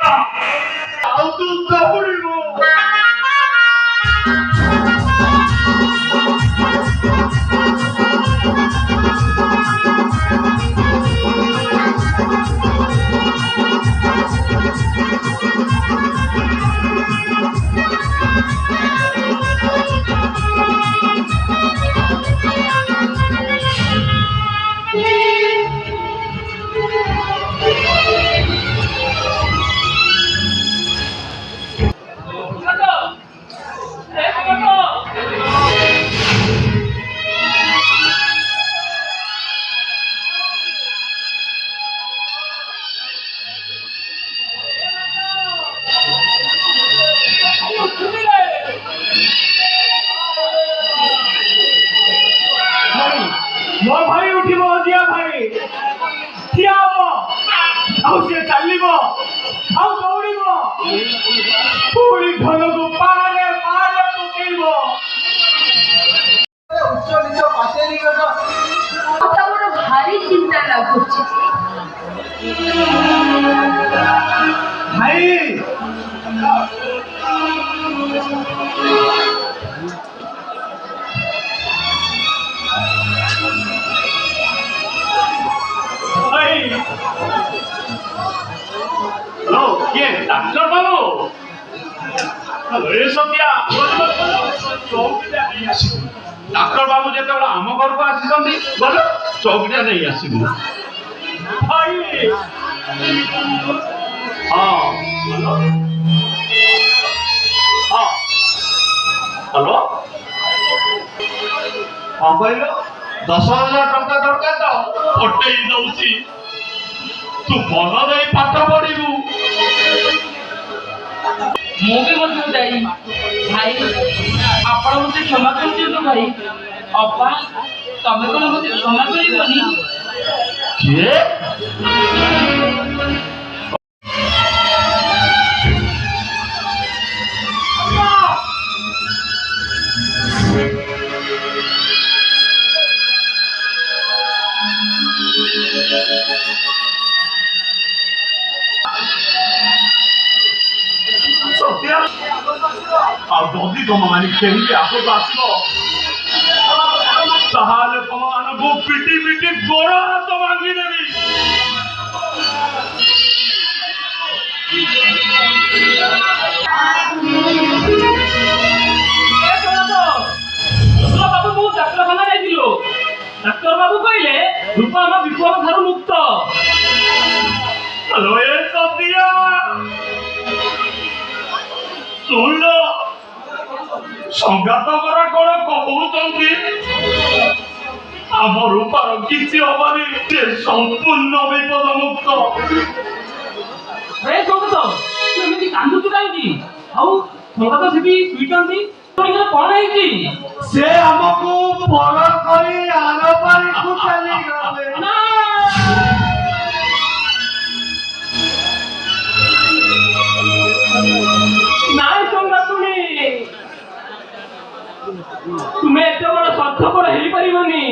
କଥା ଆଉ ତୁ ଦୌଡ଼ିବୁ। ମୋ ଭାଇ ଉଠିବ ଦିଆ ଭାଇ ଠିଆ ହବ ଆଉ ସେ ଚାଲିବ ଆଉ ଦୌଡ଼ିବ ପୁଣି ଘରକୁ ପାହାରେ ପାହାରେ ପକେଇବ। ଉଚ୍ଚ ନିଚ ପାଚେରୀ କଥା ମୋର ଭାରି ଚିନ୍ତା ଲାଗୁଛି। ଭାଇ ହ୍ୟାଲୋ କିଏ ଡାକ୍ତର ବାବୁ? ଡାକ୍ତର ବାବୁ ଯେତେବେଳେ ଆମ ଘରକୁ ଆସିଛନ୍ତି ଗଲେ ଚୌକିଟା ନେଇ ଆସିବୁ। ଭାଇ ହଁ ହ୍ୟାଲୋ କଣ କହିଲ? 10,000 ଟଙ୍କା ଦରକାର ତ ପଠେଇ ଦଉଛି। ତୁ ମନ ଦେଇ ପାଠ ପଢିବୁ। ମୁଁ ବି ମଧ୍ୟ ଯାଇ ଭାଇ ଆପଣ ମତେ କ୍ଷମା କରିଦିଅନ୍ତୁ ଭାଇ। ଅପା ତମେ କଣ ମତେ କ୍ଷମା କରିବନି? କିଏ? ଆଉ ଯଦି ତମମାନେ କେମିତି ଆଗକୁ ଆସିବ ତାହେଲେ ତମମାନଙ୍କୁ ପିଟି ପିଟି ଗୋଡ଼ ହାତ ଭାଙ୍ଗିଦେବି। ବାବୁ ମୁଁ ଡାକ୍ତରଖାନା ଯାଇଥିଲୁ। ଡାକ୍ତର ବାବୁ କହିଲେ ରୂପା ଆମ ବିପଦ ଠାରୁ ମୁକ୍ତ। ହ୍ୟାଲୋ ଏ ସତିଆ ଶୁଣିଲ ସଂଘାତକର କଣ କହୁଛନ୍ତି? ଆମ ରୂପାର କିଛି ହବନି, ସେ ସମ୍ପୂର୍ଣ୍ଣ ବିପଦ ମୁକ୍ତ। ଏମିତି କାନ୍ଦୁଛୁ କାହିଁକି? ଆଉ ସଂଘାତ ସେଠି ଶୁଇଛନ୍ତି କଣ ହେଇଛି? ସେ ଆମକୁ ପର କରି ଆର ପାରିକୁ ଚାଲିଗଲେ। ନାଇଁ ସଂଘାତୁଣି ତୁମେ ଏତେ ବଡ଼ ସ୍ୱାର୍ଥପର ହେଇପାରିବନି।